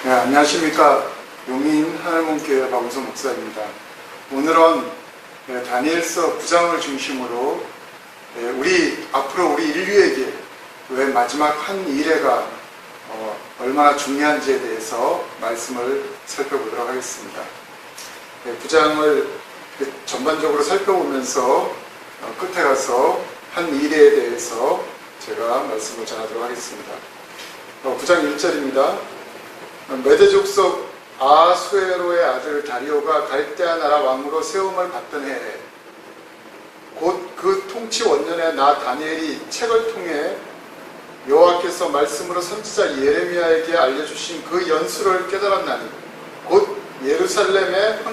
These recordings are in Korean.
네, 안녕하십니까. 용인 하늘문교회 박은성 목사입니다. 오늘은 다니엘서 9장을 중심으로 앞으로 우리 인류에게 왜 마지막 한 일회가 얼마나 중요한지에 대해서 말씀을 살펴보도록 하겠습니다. 9장을 전반적으로 살펴보면서 끝에 가서 한 일회에 대해서 제가 말씀을 전하도록 하겠습니다. 9장 1절입니다. 메대 족속 아수에로의 아들 다리오가 갈대아 나라 왕으로 세움을 받던 해에 곧 그 통치 원년에 나 다니엘이 책을 통해 여호와께서 말씀으로 선지자 예레미야에게 알려주신 그 연수를 깨달았나니 곧 예루살렘의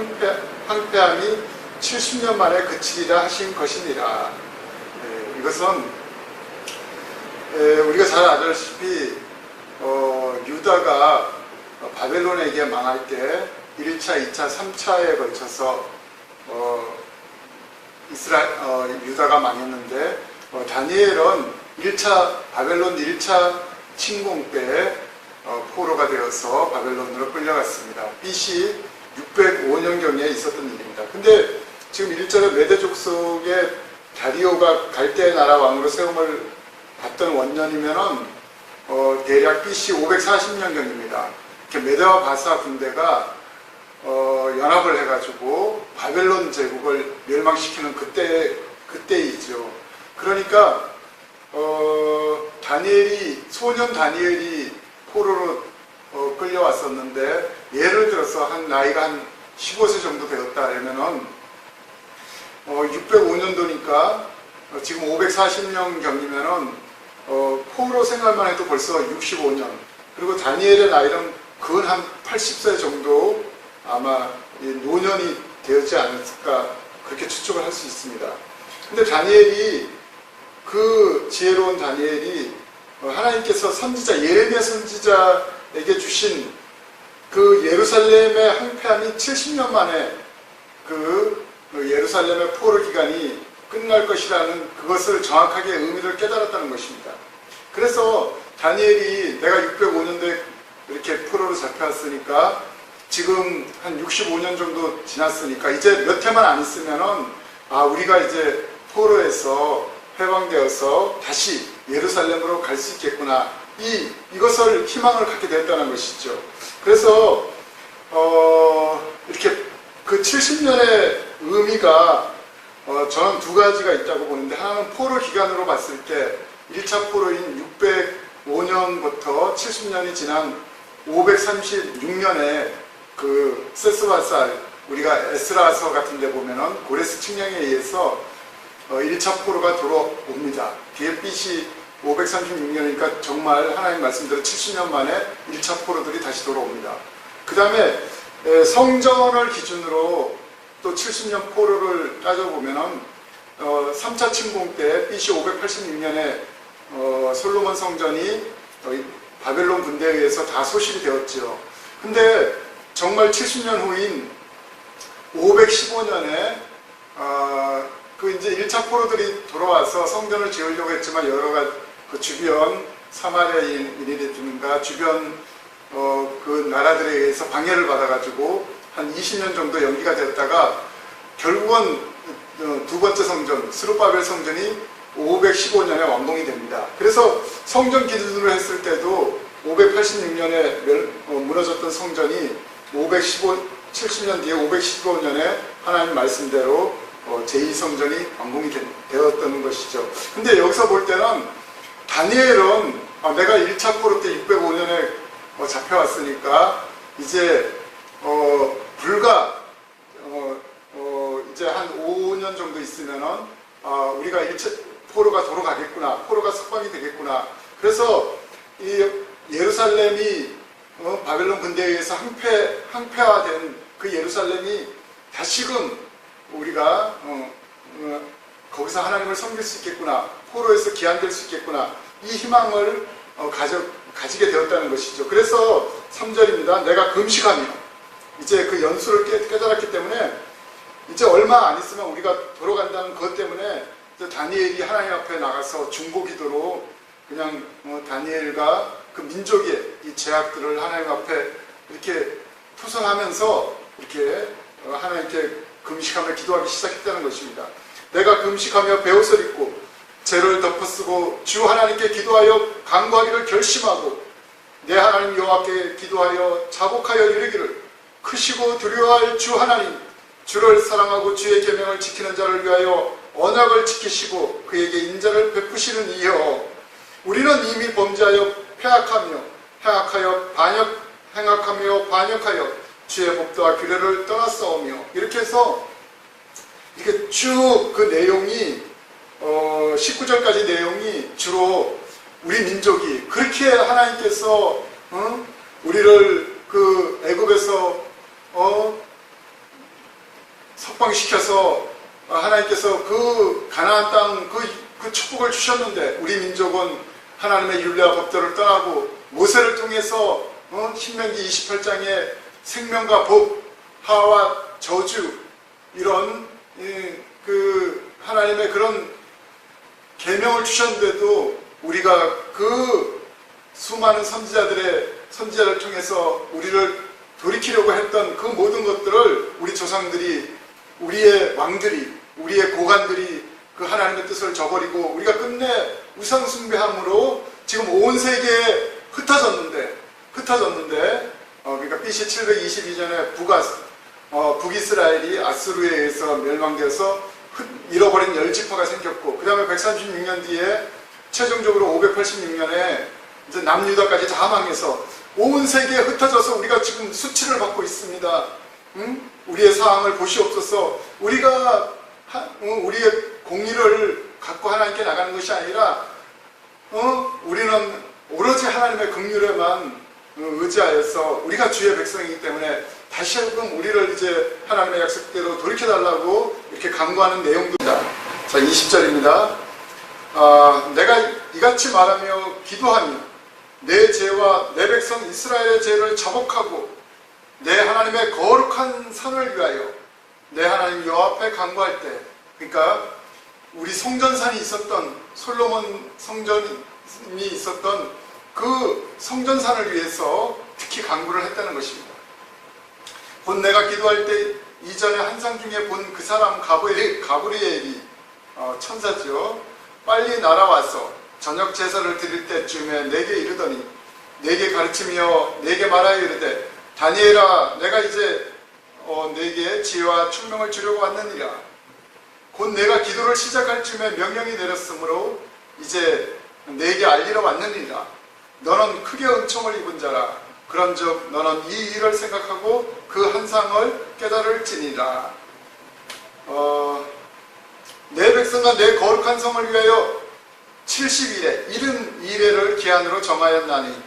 황폐함이 70년 만에 그치리라 하신 것이니라. 이것은 우리가 잘 알다시피 유다가 바벨론에게 망할 때 1차, 2차, 3차에 걸쳐서 유다가 망했는데 다니엘은 바벨론 1차 침공 때 포로가 되어서 바벨론으로 끌려갔습니다. BC 605년경에 있었던 일입니다. 근데 지금 1절에 메대 족속의 다리오가 갈대아 나라 왕으로 세움을 받던 원년이면은 대략 BC 540년경입니다. 메대와 바사 군대가 연합을 해가지고 바벨론 제국을 멸망시키는 그때이죠. 그러니까 소년 다니엘이 포로로 끌려왔었는데, 예를 들어서 나이가 한 15세 정도 되었다 그러면은 605년도니까 지금 540년경이면은 포로 생활만 해도 벌써 65년. 그리고 다니엘의 나이는 근 한 80세 정도 아마 노년이 되었지 않을까, 그렇게 추측을 할 수 있습니다. 근데 그 지혜로운 다니엘이 하나님께서 선지자 예레미야 선지자에게 주신 그 예루살렘의 황폐함이 70년 만에 그 예루살렘의 포로 기간이 끝날 것이라는 그것을 정확하게 의미를 깨달았다는 것입니다. 그래서 다니엘이 내가 605년도에 이렇게 포로로 잡혀왔으니까 지금 한 65년 정도 지났으니까 이제 몇 해만 안 있으면은 우리가 이제 포로에서 해방되어서 다시 예루살렘으로 갈 수 있겠구나, 이것을 희망을 갖게 됐다는 것이죠. 그래서 이렇게 그 70년의 의미가 저는 두 가지가 있다고 보는데, 하나는 포로 기간으로 봤을 때 1차 포로인 605년부터 70년이 지난 536년에 그 세스바살, 우리가 에스라서 같은 데 보면은 고레스 칙령에 의해서 1차 포로가 들어옵니다. 뒤에 BC 536년이니까 정말 하나님 말씀대로 70년 만에 1차 포로들이 다시 돌아옵니다. 그 다음에 성전을 기준으로 또 70년 포로를 따져보면은 3차 침공 때 BC 586년에 솔로몬 성전이 바벨론 군대에 의해서 다 소실이 되었죠. 근데 정말 70년 후인 515년에 그 이제 1차 포로들이 돌아와서 성전을 지으려고 했지만 여러 가지 그 주변 사마리아인이라든가 주변 그 나라들에 의해서 방해를 받아가지고 한 20년 정도 연기가 되었다가 결국은 두 번째 성전 스룹바벨 성전이 515년에 완공이 됩니다. 그래서 성전 기준으로 했을 때도 586년에 무너졌던 성전이 70년 뒤에 515년에 하나님 말씀대로 제2성전이 완공이 되었던 것이죠. 근데 여기서 볼 때는 다니엘은 내가 1차 포로 때 605년에 잡혀왔으니까 이제 불과 이제 한 5년 정도 있으면은 우리가 1차 포로가 돌아가겠구나, 포로가 석방이 되겠구나. 그래서 이 예루살렘이 바벨론 군대에 의해서 황폐화된 그 예루살렘이 다시금 우리가 거기서 하나님을 섬길 수 있겠구나, 포로에서 기한될 수 있겠구나, 이 희망을 가지게 되었다는 것이죠. 그래서 3절입니다. 내가 금식하며, 이제 그 연수를 깨달았기 때문에 이제 얼마 안 있으면 우리가 돌아간다는 것 때문에 다니엘이 하나님 앞에 나가서 중보기도로 그냥 다니엘과 그 민족의 이 죄악들을 하나님 앞에 이렇게 투성하면서 이렇게 하나님께 금식하며 기도하기 시작했다는 것입니다. 내가 금식하며 베옷을 입고 죄를 덮어쓰고 주 하나님께 기도하여 간구하기를 결심하고 내 하나님 여호와께 기도하여 자복하여 이르기를 크시고 두려워할 주 하나님 주를 사랑하고 주의 계명을 지키는 자를 위하여 언약을 지키시고 그에게 인자를 베푸시는 이여 우리는 이미 범죄하여 행악하며 반역하여 주의 법도와 규례를 떠났사오며 이렇게 해서 이렇게 쭉 그 내용이 19절까지 내용이 주로 우리 민족이 그렇게 하나님께서 우리를 그 애굽에서 석방시켜서 하나님께서 그 가나안 땅 그 축복을 주셨는데 우리 민족은 하나님의 율례와 법도를 떠나고 모세를 통해서 신명기 28장에 생명과 복, 하와 저주 이런 그 하나님의 그런 계명을 주셨는데도 우리가 그 수많은 선지자를 통해서 우리를 돌이키려고 했던 그 모든 것들을 우리 조상들이 우리의 왕들이 우리의 고관들이 그 하나님의 뜻을 저버리고 우리가 끝내 우상 숭배함으로 지금 온 세계에 흩어졌는데 그러니까 BC 722년에 북이스라엘이 아수르에 의해서 멸망되어서 잃어버린 10지파가 생겼고 그 다음에 136년 뒤에 최종적으로 586년에 이제 남유다까지 다 망해서 온 세계에 흩어져서 우리가 지금 수치를 받고 있습니다. 우리의 상황을 보시옵소서. 우리가 우리의 공의를 갖고 하나님께 나가는 것이 아니라 우리는 오로지 하나님의 긍휼에만 의지하여서 우리가 주의 백성이기 때문에 다시 한번 우리를 이제 하나님의 약속대로 돌이켜달라고 이렇게 간구하는 내용입니다. 자, 20절입니다. 내가 이같이 말하며 기도하며 내 죄와 내 백성 이스라엘의 죄를 자복하고 내 하나님의 거룩한 산을 위하여 내 하나님 여호와 앞에 간구할 때 그러니까 우리 성전산이 있었던 솔로몬 성전이 있었던 그 성전산을 위해서 특히 간구를 했다는 것입니다. 곧 내가 기도할 때 이전에 환상 중에 본 그 사람 가브리엘이 천사죠. 빨리 날아와서 저녁 제사를 드릴 때쯤에 내게 이르더니 내게 가르치며 내게 말하여 이르되 다니엘아 내가 이제 내게 지혜와 총명을 주려고 왔느니라. 곧 내가 기도를 시작할 쯤에 명령이 내렸으므로 이제 내게 알리러 왔느니라. 너는 크게 은총을 입은 자라. 그런즉 너는 이 일을 생각하고 그 환상을 깨달을지니라. 내 백성과 내 거룩한 성을 위하여 70일에 72일을 기한으로 정하였나니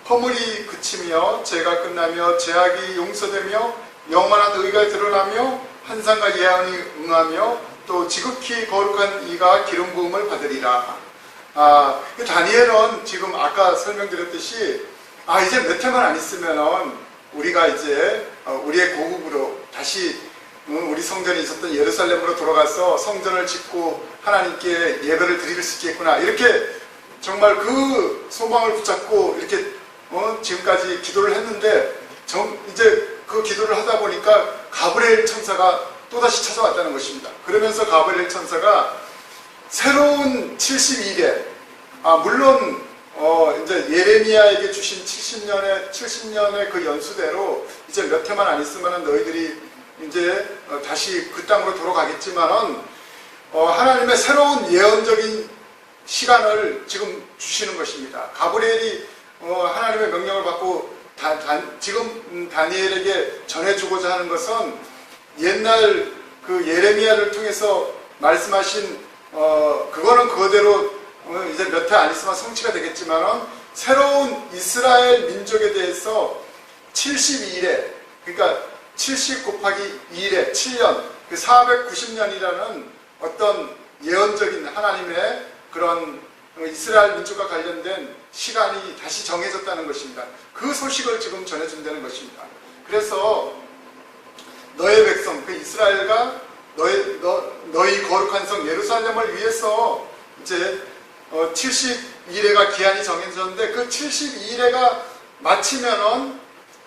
허물이 그치며 죄가 끝나며 죄악이 용서되며 영원한 의가 드러나며 환상과 예언이 응하며 또 지극히 거룩한 이가 기름 부음을 받으리라. 다니엘은 지금 아까 설명드렸듯이 이제 몇 해만 안 있으면은 우리가 이제 우리의 고국으로 다시 우리 성전에 있었던 예루살렘으로 돌아가서 성전을 짓고 하나님께 예배를 드릴 수 있겠구나 이렇게 정말 그 소망을 붙잡고 이렇게 지금까지 기도를 했는데 이제 그 기도를 하다 보니까 가브리엘 천사가 또다시 찾아왔다는 것입니다. 그러면서 가브리엘 천사가 새로운 72일에 물론 이제 예레미야에게 주신 70년의 그 연수대로 이제 몇 해만 안 있으면 너희들이 이제 다시 그 땅으로 돌아가겠지만은 하나님의 새로운 예언적인 시간을 지금 주시는 것입니다. 가브리엘이 하나님의 명령을 받고 지금 다니엘에게 전해주고자 하는 것은 옛날 그 예레미야를 통해서 말씀하신 그거는 그거대로 이제 몇 해 안 있으면 성취가 되겠지만은 새로운 이스라엘 민족에 대해서 72일에 그러니까 70 곱하기 2일에 7년 그 490년이라는 어떤 예언적인 하나님의 그런 이스라엘 민족과 관련된 시간이 다시 정해졌다는 것입니다. 그 소식을 지금 전해준다는 것입니다. 그래서 너의 백성 그 이스라엘과 너희 거룩한 성 예루살렘을 위해서 이제 72일에가 기한이 정해졌는데 그 72일에가 마치면은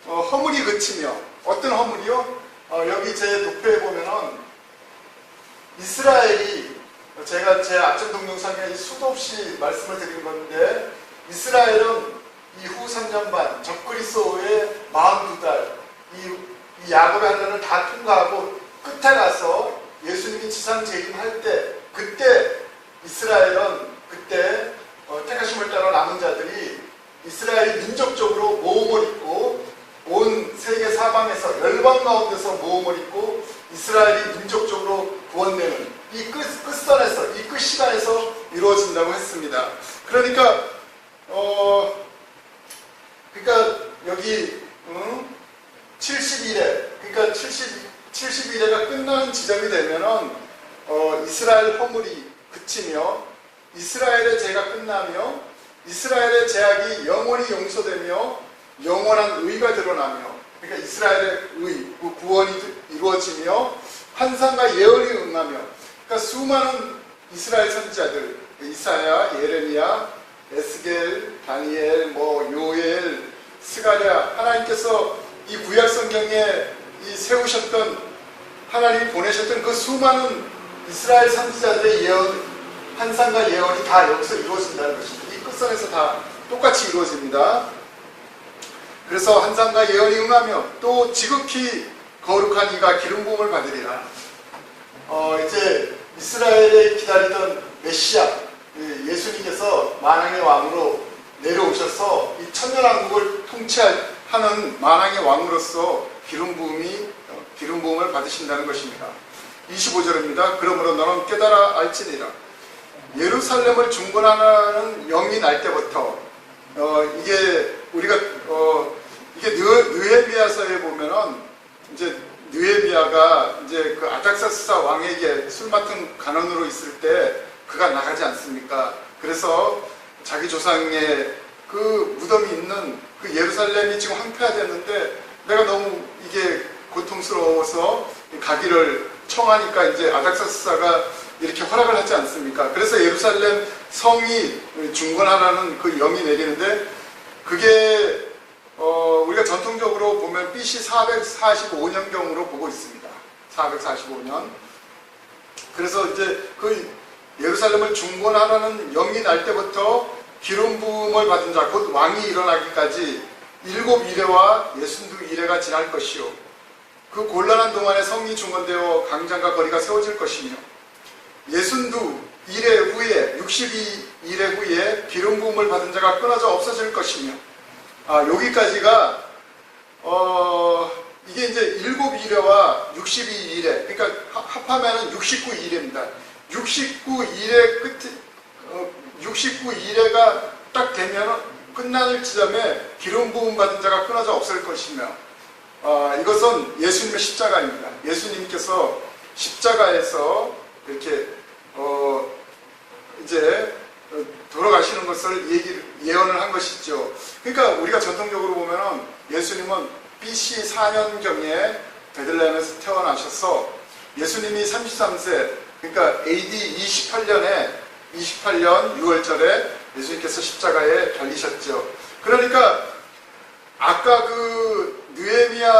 허물이 그치며, 어떤 허물이요? 여기 제 도표에 보면은 이스라엘이, 제가 제 앞전 동영상에 수도 없이 말씀을 드린 건데, 이스라엘은 이후 3년 반 적그리스도의 42달 이 야곱의 한란을 다 통과하고 끝에 가서 예수님이 지상 재림할 때, 그때 이스라엘은 그때 택하심을 따라 남은 자들이 이스라엘이 민족적으로 모험을 입고 온 세계 사방에서 열방 가운데서 모험을 입고 이스라엘이 민족적으로 구원되는 이 끝선에서, 이 끝 시간에서 이루어진다고 했습니다. 그러니까 여기 70일에, 그러니까 70일에가 끝나는 지점이 되면은 이스라엘 허물이 그치며, 이스라엘의 죄가 끝나며, 이스라엘의 죄악이 영원히 용서되며 영원한 의가 드러나며, 그러니까 이스라엘의 의, 구원이 이루어지며 환상과 예언이 응하며, 그러니까 수많은 이스라엘 선지자들, 이사야, 예레미야, 에스겔, 다니엘, 요엘, 스가랴, 하나님께서 이 구약 성경에 이 세우셨던, 하나님이 보내셨던 그 수많은 이스라엘 선지자들의 예언, 환상과 예언이 다 여기서 이루어진다는 것입니다. 이 끝선에서 다 똑같이 이루어집니다. 그래서 환상과 예언이 응하며 또 지극히 거룩한 이가 기름 부음을 받으리라. 이제 이스라엘에 기다리던 메시아, 예수님께서 만왕의 왕으로 내려오셔서 이 천년왕국을 통치하는 만왕의 왕으로서 기름 부음을 받으신다는 것입니다. 25절입니다. 그러므로 너는 깨달아 알지니라. 예루살렘을 중건하는 영이 날 때부터, 이게 우리가 이게 느헤미야서에 보면은 이제 느헤미야가 이제 그 아닥사스다 왕에게 술 맡은 간원으로 있을 때 그가 나가지 않습니까? 그래서 자기 조상의 그 무덤이 있는 그 예루살렘이 지금 황폐화됐는데 내가 너무 이게 고통스러워서 가기를 청하니까 이제 아닥사스다가 이렇게 허락을 하지 않습니까? 그래서 예루살렘 성이 중건하라는 그 영이 내리는데, 그게 우리가 전통적으로 보면 BC 445년경으로 보고 있습니다. 445년. 그래서 이제 그 예루살렘을 중건하라는 영이 날 때부터 기름 부음을 받은 자, 곧 왕이 일어나기까지 7이레와 62이레가 지날 것이요, 그 곤란한 동안에 성이 중건되어 강장과 거리가 세워질 것이며, 62일의 후에 62일의 후에 기름 부음을 받은 자가 끊어져 없어질 것이며, 여기까지가 이게 이제 7일에와 62일에, 그러니까 합하면은 69일입니다. 69일의 끝에 69일에가 딱 되면 끝날 지점에 기름 부음 받은 자가 끊어져 없을 것이며, 이것은 예수님의 십자가입니다. 예수님께서 십자가에서 이렇게 이제 돌아가시는 것을 예언을 한 것이죠. 그러니까 우리가 전통적으로 보면은 예수님은 BC 4년경에 베들레헴에서 태어나셔서 예수님이 33세, 그러니까 AD 28년 6월절에 예수님께서 십자가에 달리셨죠. 그러니까 아까 그 느헤미야,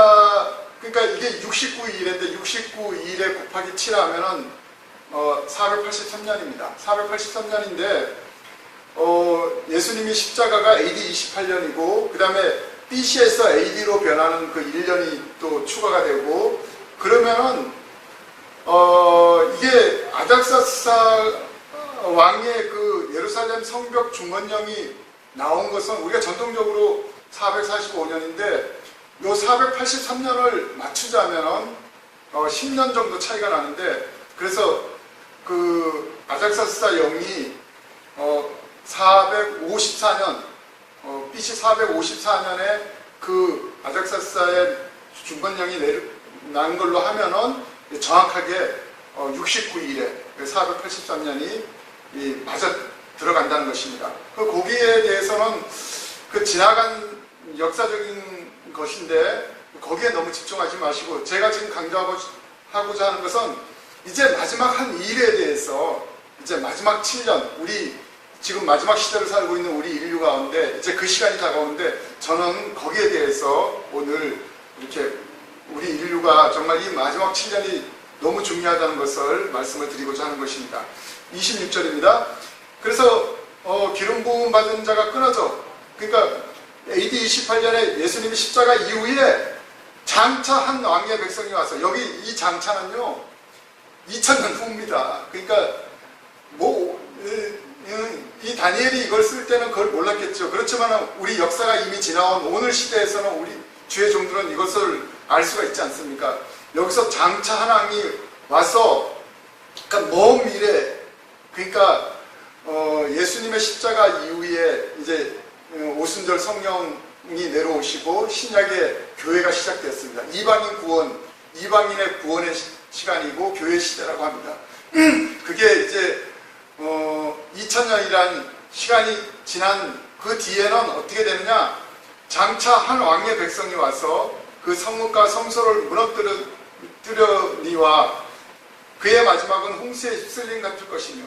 그러니까 이게 69일인데 69일에 곱하기 7 하면은 483년입니다. 483년인데 예수님이 십자가가 AD 28년이고 그 다음에 BC에서 AD로 변하는 그 1년이 또 추가가 되고, 그러면은 이게 아닥사스다 왕의 그 예루살렘 성벽 중건령이 나온 것은 우리가 전통적으로 445년인데 요 483년을 맞추자면은 10년 정도 차이가 나는데, 그래서 그 아닥사스다 영이 454년 BC 454년에 그 아닥사스다의 중건령이 난 걸로 하면은 정확하게 69일에 483년이 맞아 들어간다는 것입니다. 거기에 대해서는 그 지나간 역사적인 것인데 거기에 너무 집중하지 마시고, 제가 지금 강조하고자 하는 것은 이제 마지막 한 일에 대해서, 이제 마지막 7년, 우리 지금 마지막 시대를 살고 있는 우리 인류 가운데 이제 그 시간이 다가오는데 저는 거기에 대해서 오늘 이렇게 우리 인류가 정말 이 마지막 7년이 너무 중요하다는 것을 말씀을 드리고자 하는 것입니다. 26절입니다. 그래서 기름 부음 받은 자가 끊어져, 그러니까 AD 28년에 예수님이 십자가 이후에 장차 한 왕의 백성이 와서, 여기 이 장차는요 2000년 후입니다. 그러니까 이 다니엘이 이걸 쓸 때는 그걸 몰랐겠죠. 그렇지만 우리 역사가 이미 지나온 오늘 시대에서는 우리 주의 종들은 이것을 알 수가 있지 않습니까? 여기서 장차 한 왕이 와서, 그러니까 먼 미래, 그러니까 예수님의 십자가 이후에 이제 오순절 성령이 내려오시고 신약의 교회가 시작되었습니다. 이방인 구원, 이방인의 구원의 시간이고 교회 시대라고 합니다. 그게 이제 2000년이란 시간이 지난 그 뒤에는 어떻게 되느냐, 장차 한 왕의 백성이 와서 그 성문과 성소를 무너뜨리니와 그의 마지막은 홍수에 휩쓸림 같을 것이며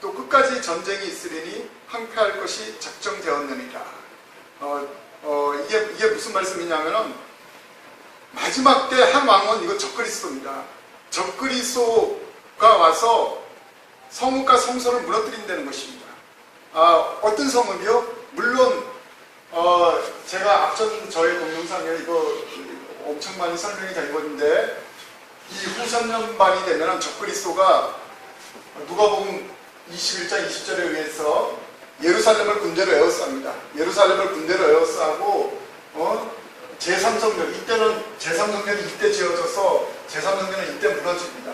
또 끝까지 전쟁이 있으리니 항폐할 것이 작정되었느니라. 이게 무슨 말씀이냐면은 마지막 때 한 왕은 이거 적그리스도입니다. 적그리스도가 와서 성문과 성소를 무너뜨린다는 것입니다. 어떤 성문이요? 물론 제가 앞전 저의 동영상에 이거 엄청 많이 설명이 된 건데, 이 후선년반이 되면 적그리스도가 누가복음 21장 20절에 의해서 예루살렘을 군대로 에워쌉니다. 예루살렘을 군대로 에워싸고 제3성전, 이때는 제3성전이 이때 지어져서 제3성전은 이때 무너집니다.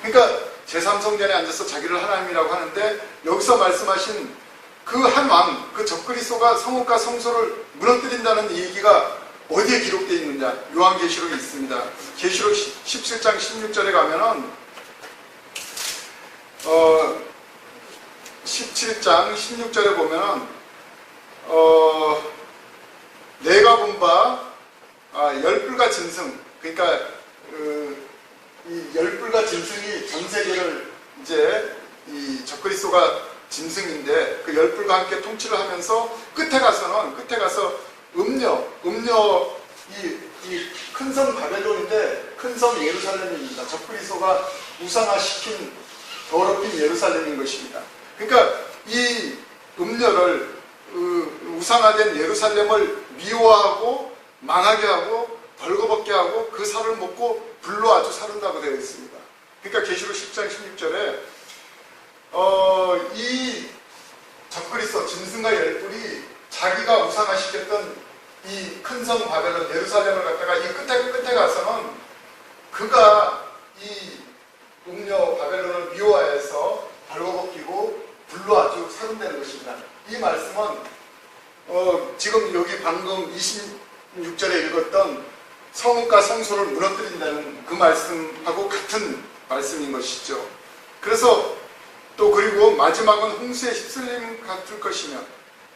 그러니까 제3성전에 앉아서 자기를 하나님이라고 하는데, 여기서 말씀하신 그 한 왕, 그 적그리스도가 성읍과 성소를 무너뜨린다는 얘기가 어디에 기록되어 있느냐? 요한계시록에 있습니다. 계시록 17장 16절에 가면은 17장 16절에 보면은 내가 본 바 열불과 짐승, 그러니까 이 열불과 짐승이 전 세계를 이제 이 적그리스도가 짐승인데 그 열불과 함께 통치를 하면서 끝에 가서 이 큰 성 바벨론인데 큰 성 예루살렘입니다. 적그리스도가 우상화시킨 더럽힌 예루살렘인 것입니다. 그러니까 이 음녀를 우상화된 예루살렘을 미워하고 망하게 하고 벌거벗게 하고 그 살을 먹고 불로 아주 사른다고 되어 있습니다. 그러니까 계시록 10장 16절에 이 적그리스도 짐승과 열불이 자기가 우상화시켰던 이 큰 성 바벨론 예루살렘을 갖다가 이 끝에 가서는 그가 이 음녀 바벨론을 미워해서 벌거벗기고 불로 아주 사른다는 것입니다. 이 말씀은 지금 여기 방금 26절에 읽었던 성읍과 성소를 무너뜨린다는 그 말씀하고 같은 말씀인 것이죠. 그래서 또 그리고 마지막은 홍수에 휩쓸림 같을 것이며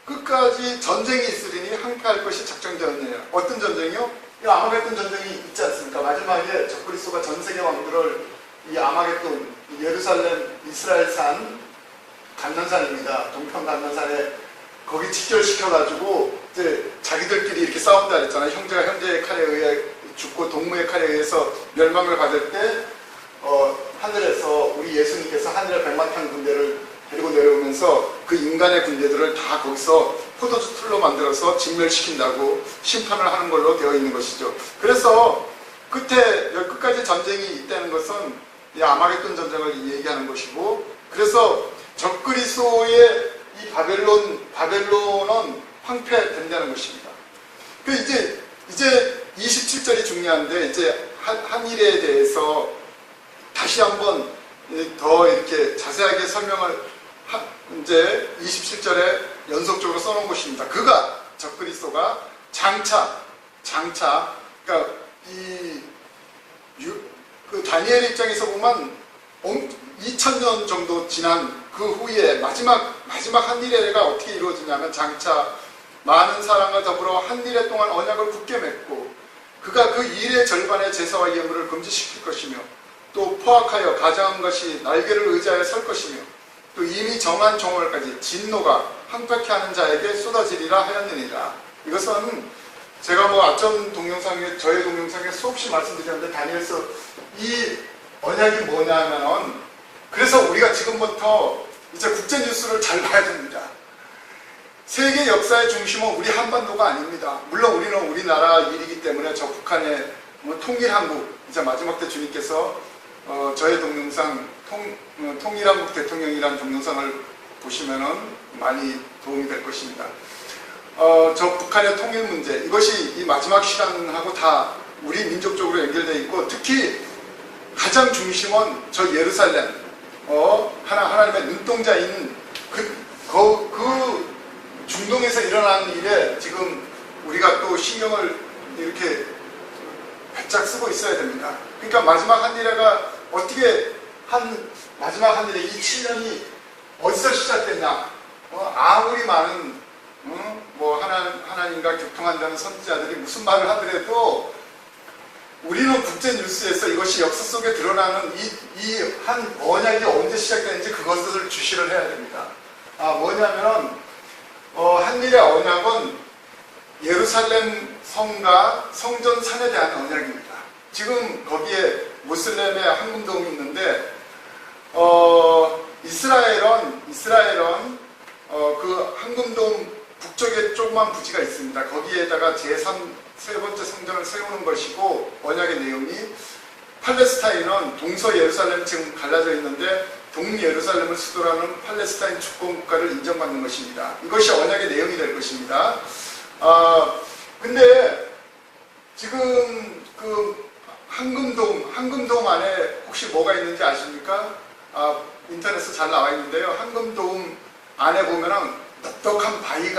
끝까지 전쟁이 있으리니 항폐할 것이 작정되었느냐. 어떤 전쟁이요? 이 아마겟돈 전쟁이 있지 않습니까? 마지막에 적그리스도가 전 세계 왕들을 이 아마겟돈, 예루살렘 이스라엘산 감난산입니다. 동편 감난산에 거기 직결시켜가지고 이제 자기들끼리 이렇게 싸운다 그랬잖아요. 형제가 형제의 칼에 의해 죽고 동무의 칼에 의해서 멸망을 받을 때 하늘에서 우리 예수님께서 하늘의 백마탄 군대를 데리고 내려오면서 그 인간의 군대들을 다 거기서 포도주 틀로 만들어서 진멸시킨다고 심판을 하는 걸로 되어 있는 것이죠. 그래서 끝까지 전쟁이 있다는 것은 이 아마겟돈 전쟁을 얘기하는 것이고, 그래서 적그리스도의 이 바벨론은 황폐된다는 것입니다. 이제 27절이 중요한데, 이제 한일에 대해서 다시 한번 더 이렇게 자세하게 설명을 이제 27절에 연속적으로 써놓은 것입니다. 그가 적그리스도가 장차, 그러니까 그 다니엘 입장에서 보면 2000년 정도 지난 그 후에 마지막 한일회가 어떻게 이루어지냐면, 장차 많은 사람과 더불어 한일회 동안 언약을 굳게 맺고 그가 그 일의 절반의 제사와 예물을 금지시킬 것이며 또 포악하여 가장한 것이 날개를 의지하여 설 것이며 또 이미 정한 종말까지 진노가 황폐케 하는 자에게 쏟아지리라 하였느니라. 이것은 제가 뭐 앞전 동영상에, 저의 동영상에 수없이 말씀드렸는데, 다니엘서 이 언약이 뭐냐면은, 그래서 우리가 지금부터 이제 국제 뉴스를 잘 봐야 됩니다. 세계 역사의 중심은 우리 한반도가 아닙니다. 물론 우리는 우리나라 일이기 때문에 저 북한의 통일한국, 이제 마지막 때 주님께서 저의 동영상 통일한국 대통령이라는 동영상을 보시면은 많이 도움이 될 것입니다. 저 북한의 통일 문제, 이것이 이 마지막 시간하고 다 우리 민족적으로 연결되어 있고, 특히 가장 중심은 저 예루살렘, 하나님의 눈동자인 그 중동에서 일어나는 일에 지금 우리가 또 신경을 이렇게 바짝 쓰고 있어야 됩니다. 그러니까 마지막 한 일회가 어떻게 마지막 한 일회 이 7년이 어디서 시작됐냐? 아무리 많은 뭐 하나님과 교통한다는 선지자들이 무슨 말을 하더라도 우리는 국제 뉴스에서 이것이 역사 속에 드러나는 이 한 언약이 언제 시작됐는지 그것을 주시를 해야 됩니다. 뭐냐면 한일의 언약은 예루살렘 성과 성전 산에 대한 언약입니다. 지금 거기에 모슬렘의 황금돔이 있는데 이스라엘은 그 황금돔 북쪽에 조그만 부지가 있습니다. 거기에다가 세 번째 성전을 세우는 것이고, 언약의 내용이 팔레스타인은 동서 예루살렘 지금 갈라져 있는데 동예루살렘을 수도로 하는 팔레스타인 주권 국가를 인정받는 것입니다. 이것이 언약의 내용이 될 것입니다. 근데 지금 그 황금돔 안에 혹시 뭐가 있는지 아십니까? 인터넷에 잘 나와 있는데요. 황금돔 안에 보면은 넓적한 바위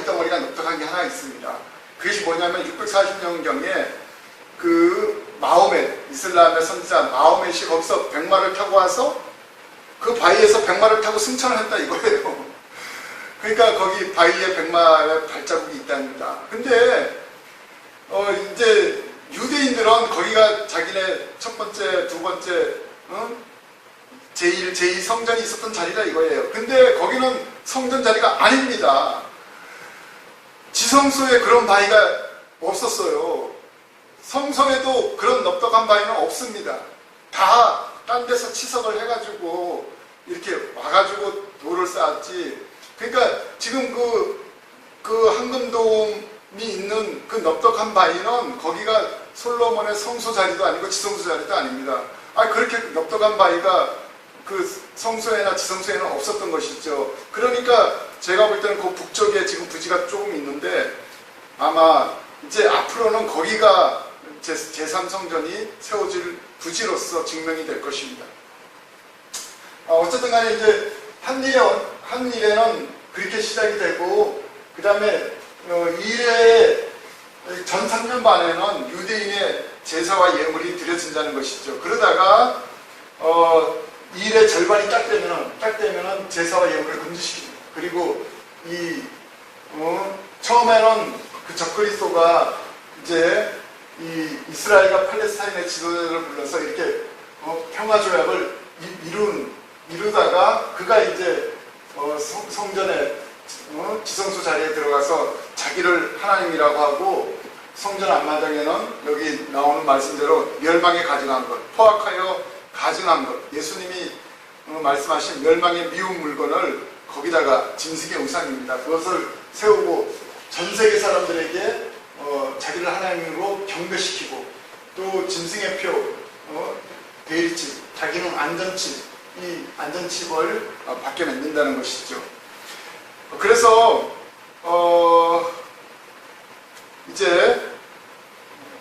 덩어리가 넓적한 게 하나 있습니다. 그것이 뭐냐면 640년경에 그 마호멧, 이슬람의 선지자 마호멧이 거기서 백마를 타고 와서 그 바위에서 백마를 타고 승천을 했다 이거예요. 그러니까 거기 바위에 백마의 발자국이 있답니다. 근데 이제 유대인들은 거기가 자기네 첫 번째, 두 번째, 제1 성전이 있었던 자리다 이거예요. 근데 거기는 성전 자리가 아닙니다. 지성소에 그런 바위가 없었어요. 성소에도 그런 넓적한 바위는 없습니다. 다 딴 데서 치석을 해가지고 이렇게 와가지고 돌을 쌓았지. 그러니까 지금 그 황금돔이 있는 그 넓적한 바위는 거기가 솔로몬의 성소 자리도 아니고 지성소 자리도 아닙니다. 그렇게 넓적한 바위가 그 성소에나 지성소에는 없었던 것이죠. 그러니까 제가 볼 때는 그 북쪽에 지금 부지가 조금 있는데 아마 이제 앞으로는 거기가 제3성전이 세워질 부지로서 증명이 될 것입니다. 어쨌든 간에 이제 한일에는 그렇게 시작이 되고, 그 다음에 이일의 전 3년 반에는 유대인의 제사와 예물이 드려진다는 것이죠. 그러다가 이일의 절반이 딱 되면은 제사와 예물을 금지시킵니다. 그리고 처음에는 그 적그리스도가 이제 이스라엘과 팔레스타인의 지도자를 불러서 이렇게 평화 조약을 이루다가 그가 이제 성전에 지성소 자리에 들어가서 자기를 하나님이라고 하고, 성전 앞마당에는 여기 나오는 말씀대로 멸망에 가증한 것, 포악하여 가증한 것, 예수님이 말씀하신 멸망의 미운 물건을 거기다가 짐승의 우상입니다. 그것을 세우고 전 세계 사람들에게 자기를 하나님으로 경배시키고, 또 짐승의 표, 대리칩, 자기는 안전칩, 이 안전칩을 밖에 맺는다는 것이죠. 그래서 이제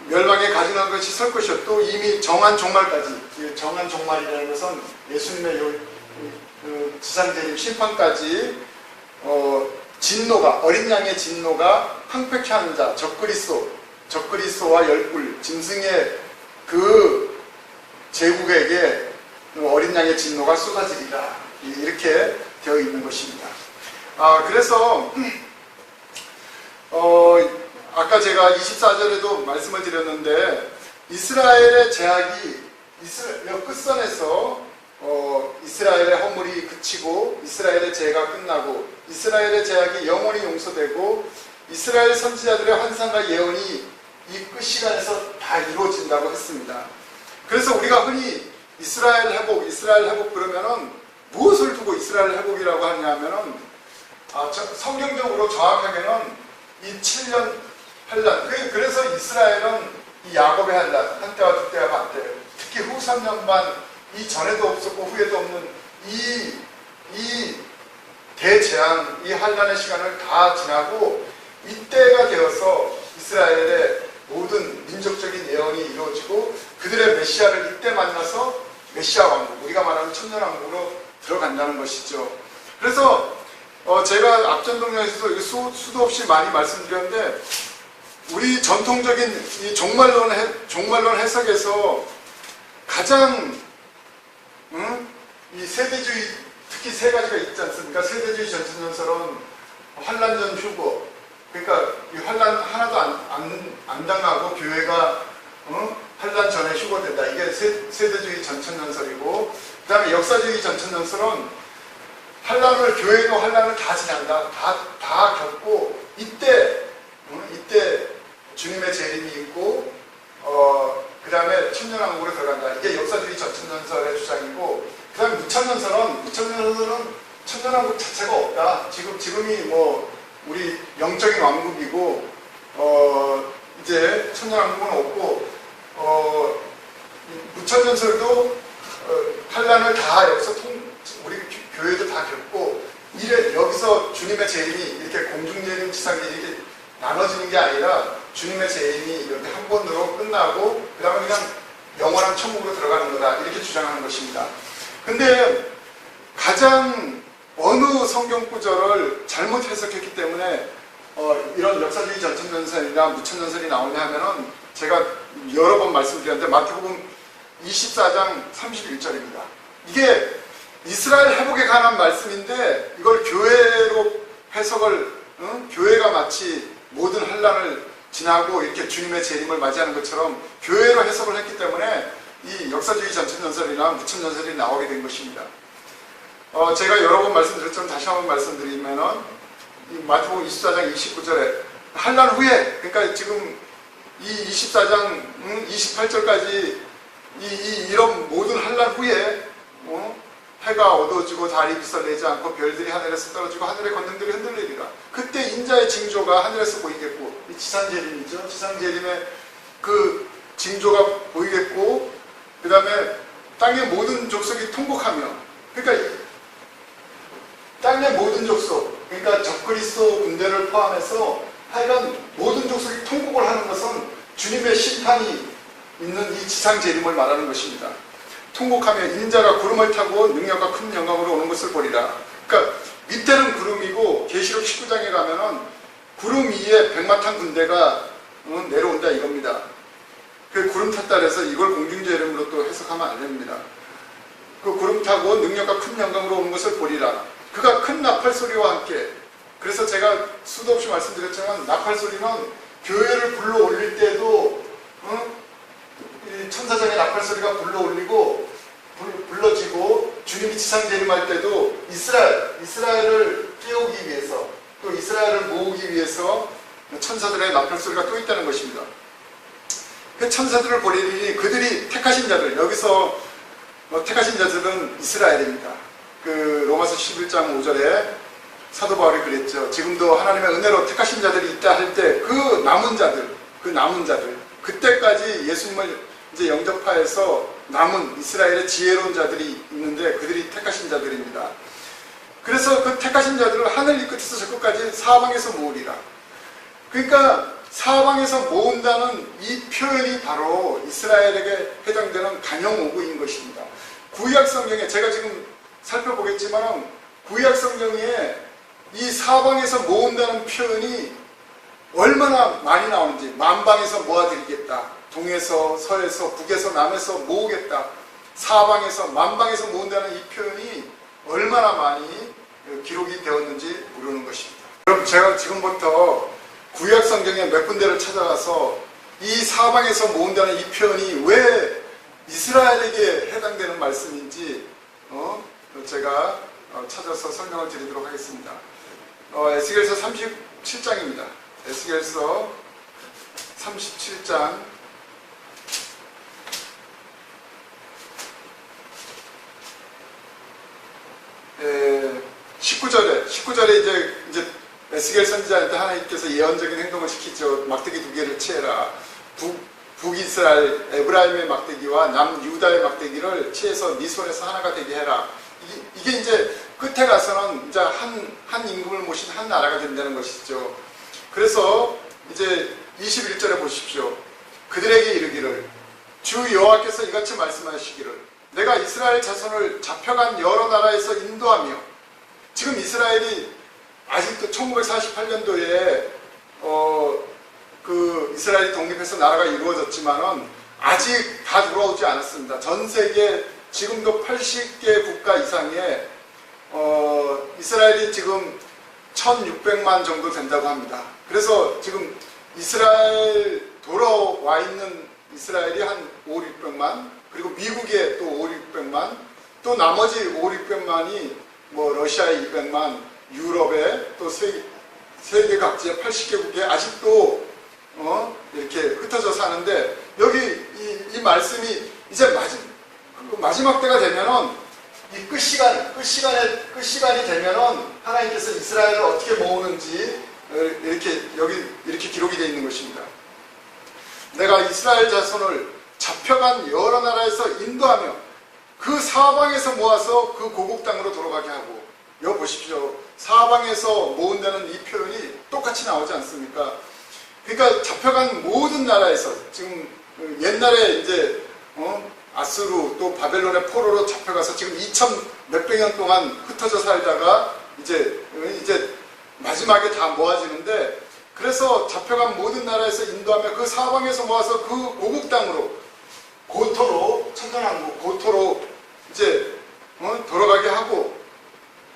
멸망에 가증한 것이 설 것이요, 또 이미 정한 종말까지, 정한 종말이라는 것은 예수님의 지상재림 심판까지 진노가, 어린 양의 진노가 황폐케 하는 자, 적그리스도와 열불, 짐승의 그 제국에게 어린 양의 진노가 쏟아지리라, 이렇게 되어 있는 것입니다. 그래서 아까 제가 24절에도 말씀을 드렸는데, 이스라엘의 제약이 끝선에서 이스라엘의 허물이 그치고 이스라엘의 죄가 끝나고 이스라엘의 죄악이 영원히 용서되고 이스라엘 선지자들의 환상과 예언이 이 끝 시간에서 다 이루어진다고 했습니다. 그래서 우리가 흔히 이스라엘 회복 그러면은 무엇을 두고 이스라엘 회복이라고 하냐면은 성경적으로 정확하게는 이 7년 환란, 그래서 이스라엘은 이 야곱의 환란, 한때와 두때와 반때, 특히 후 3년만 이 전에도 없었고 후에도 없는 이 대재앙, 이 환란의 시간을 다 지나고 이때가 되어서 이스라엘의 모든 민족적인 예언이 이루어지고 그들의 메시아를 이때 만나서 메시아 왕국, 우리가 말하는 천년왕국으로 들어간다는 것이죠. 그래서 제가 앞전 동영상에서도 수도 없이 많이 말씀드렸는데 우리 전통적인 이 종말론 해석에서 가장 이 세대주의, 특히 세 가지가 있지 않습니까? 세대주의 전천전설은 환란전 휴거, 그러니까 이 환란 하나도 안 당하고 교회가 환란 전에 휴거된다. 이게 세대주의 전천전설이고, 그 다음에 역사주의 전천전설은 교회도 환란을 다 지난다. 다 겪고 이때 주님의 재림이 있고 그 다음에 천년왕국으로 들어간다. 이게 역사주의 전천전설의 주장이고, 그 다음에 무천전설은 천년왕국 자체가 없다. 지금이 뭐 우리 영적인 왕국이고 이제 천년왕국은 없고 무천전설도 환란을 다 여기서 우리 교회도 다 겪고 여기서 주님의 재림이 이렇게 공중재림, 지상재림 이렇게 나눠지는 게 아니라 주님의 재림이 이렇게 한 번으로 끝나고 그 다음에 그냥 영원한 천국으로 들어가는 거다, 이렇게 주장하는 것입니다. 근데 가장 어느 성경 구절을 잘못 해석했기 때문에 이런 역사주의 전천전설이나 무천전설이 나오냐 하면은 제가 여러 번 말씀드렸는데 마태복음 24장 31절입니다. 이게 이스라엘 회복에 관한 말씀인데 이걸 교회로 해석을 교회가 마치 모든 환란을 지나고 이렇게 주님의 재림을 맞이하는 것처럼 교회로 해석을 했기 때문에 이 역사주의 전천전설이나 무천전설이 나오게 된 것입니다. 제가 여러 번 말씀드렸지만 다시 한번 말씀드리면은 이 마태복음 24장 29절에 환란 후에, 그러니까 지금 이 24장 28절까지 이런 모든 환란 후에 해가 어두워지고 달이 빛을내지 않고 별들이 하늘에서 떨어지고 하늘의 권능들이 흔들리리라. 그때 인자의 징조가 하늘에서 보이겠고, 이 지상재림이죠. 지상재림의 그 징조가 보이겠고, 그 다음에 땅의 모든 족속이 통곡하며, 그러니까 땅의 모든 족속, 그러니까 적그리스도 군대를 포함해서 하여간 모든 족속이 통곡을 하는 것은 주님의 심판이 있는 이 지상재림을 말하는 것입니다. 통곡하며 인자가 구름을 타고 능력과 큰 영광으로 오는 것을 보리라. 그러니까 밑에는 구름이고 계시록 19장에 가면은 구름 위에 백마탄 군대가 내려온다 이겁니다. 그 구름 탔다 그래서 이걸 공중재림으로 또 해석하면 안 됩니다. 그 구름 타고 능력과 큰 영광으로 오는 것을 보리라. 그가 큰 나팔 소리와 함께, 그래서 제가 수도 없이 말씀드렸지만 나팔 소리는 교회를 불러 올릴 때도 천사장의 나팔 소리가 불러지고 주님이 지상재림할 때도 이스라엘을 깨우기 위해서 또 이스라엘을 모으기 위해서 천사들의 나팔 소리가 또 있다는 것입니다. 그 천사들을 보리니 그들이 택하신 자들, 여기서 택하신 자들은 이스라엘입니다. 그 로마서 11장 5절에 사도 바울이 그랬죠. 지금도 하나님의 은혜로 택하신 자들이 있다 할 때 그 남은 자들 그때까지 예수님을 이제 영접하여서 남은 이스라엘의 지혜로운 자들이 있는데 그들이 택하신 자들입니다. 그래서 그 택하신 자들을 하늘 이 끝에서 저 끝까지 사방에서 모으리라. 그러니까 사방에서 모은다는 이 표현이 바로 이스라엘에게 해당되는 간영오구인 것입니다. 구약 성경에 제가 지금 살펴보겠지만 구약 성경에 이 사방에서 모은다는 표현이 얼마나 많이 나오는지, 만방에서 모아드리겠다, 동에서 서에서 북에서 남에서 모으겠다, 사방에서 만방에서 모은다는 이 표현이 얼마나 많이 기록이 되었는지 모르는 것입니다. 여러분, 제가 지금부터 구약 성경의 몇 군데를 찾아가서 이 사방에서 모은다는 이 표현이 왜 이스라엘에게 해당되는 말씀인지 제가 찾아서 설명을 드리도록 하겠습니다. 에스겔서 37장입니다. 에스겔서 37장 19절에 이제 에스겔 선지자한테 하나님께서 예언적인 행동을 시키죠. 막대기 2개를 취해라. 북이스라엘 에브라임의 막대기와 남유다의 막대기를 취해서 네 손에서 하나가 되게 해라. 이게 이제 끝에 가서는 이제 한 임금을 모신 한 나라가 된다는 것이죠. 그래서 이제 21절에 보십시오. 그들에게 이르기를 주 여호와께서 이같이 말씀하시기를 내가 이스라엘 자손을 잡혀간 여러 나라에서 인도하며, 지금 이스라엘이 아직도 1948년도에 그 이스라엘이 독립해서 나라가 이루어졌지만은 아직 다 돌아오지 않았습니다. 전 세계 지금도 80개 국가 이상의 이스라엘이 지금 1600만 정도 된다고 합니다. 그래서 지금 이스라엘 돌아와 있는 이스라엘이 한 5, 600만, 그리고 미국에 또 5, 600만, 또 나머지 5, 600만이 뭐 러시아에 200만, 유럽에 또 세계 각지의 80개국에 아직도 이렇게 흩어져 사는데, 여기 이 말씀이 이제 마지막 때가 되면은 이 끝시간이 되면은 하나님께서 이스라엘을 어떻게 모으는지 이렇게 기록이 되어 있는 것입니다. 내가 이스라엘 자손을 잡혀간 여러 나라에서 인도하며 그 사방에서 모아서 그 고국 땅으로 돌아가게 하고, 여기 보십시오. 사방에서 모은다는 이 표현이 똑같이 나오지 않습니까? 그러니까 잡혀간 모든 나라에서, 지금 옛날에 이제 아수르 또 바벨론의 포로로 잡혀가서 지금 2000 몇백 년 동안 흩어져 살다가 이제 마지막에 다 모아지는데, 그래서 잡혀간 모든 나라에서 인도하며 그 사방에서 모아서 그 고국 땅으로, 고토로, 천전왕국 고토로 이제 돌아가게 하고,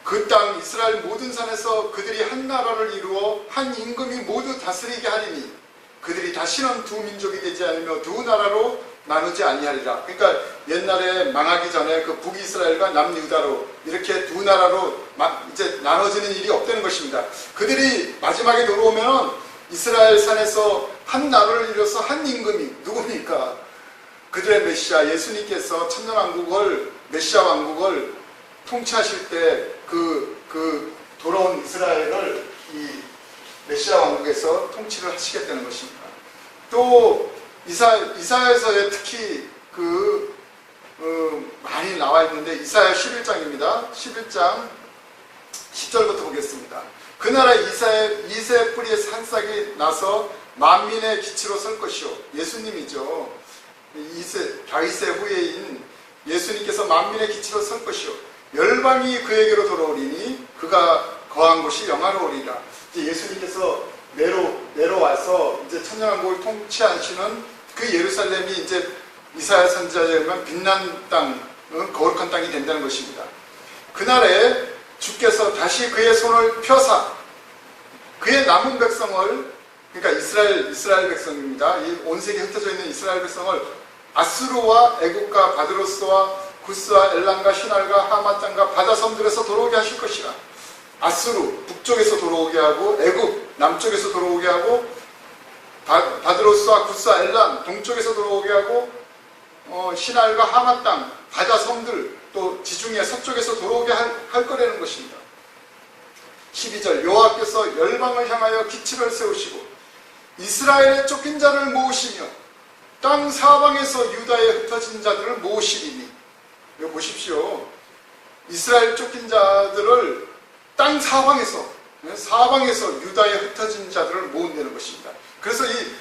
그 땅 이스라엘 모든 산에서 그들이 한 나라를 이루어 한 임금이 모두 다스리게 하리니 그들이 다시는 두 민족이 되지 않으며 두 나라로 나누지 아니하리라. 그러니까 옛날에 망하기 전에 그 북이스라엘과 남유다로 이렇게 두 나라로 이제 나눠지는 일이 없다는 것입니다. 그들이 마지막에 돌아오면 이스라엘 산에서 한 나라를 이뤄서 한 임금이 누굽니까? 그들의 메시아 예수님께서 천년왕국을, 메시아 왕국을 통치하실 때 그 돌아온 이스라엘을 이 메시아 왕국에서 통치를 하시겠다는 것입니다. 또 이사야서에 특히 많이 나와 있는데, 이사야 11장입니다. 11장 10절부터 보겠습니다. 그 나라 이새 뿌리에서 한 싹이 나서 만민의 기치로 설 것이요. 예수님이죠. 다윗의 후예인 예수님께서 만민의 기치로 설 것이요. 열방이 그에게로 돌아오리니 그가 거한 곳이 영화로우리라. 이제 예수님께서 내려와서 이제 천년왕국을 통치하시는 그 예루살렘이 이제 이사야 선지자에 의하면 빛난 땅, 거룩한 땅이 된다는 것입니다. 그날에 주께서 다시 그의 손을 펴사 그의 남은 백성을, 그러니까 이스라엘 백성입니다. 이 온 세계에 흩어져 있는 이스라엘 백성을 아수르와 애국과 바드로스와 구스와 엘람과 시날과 하맛 땅과 바다 섬들에서 돌아오게 하실 것이라. 아수르 북쪽에서 돌아오게 하고, 애국 남쪽에서 돌아오게 하고, 바드로스와 구스와 엘람 동쪽에서 돌아오게 하고, 시날과 하맛 땅 바다 섬들 또 지중해 서쪽에서 돌아오게 할 거라는 것입니다. 12절 여호와께서 열방을 향하여 기치를 세우시고 이스라엘의 쫓긴 자를 모으시며 땅 사방에서 유다에 흩어진 자들을 모으시리니. 여기 보십시오. 이스라엘 쫓긴 자들을 땅 사방에서 유다에 흩어진 자들을 모은다는 것입니다. 그래서 이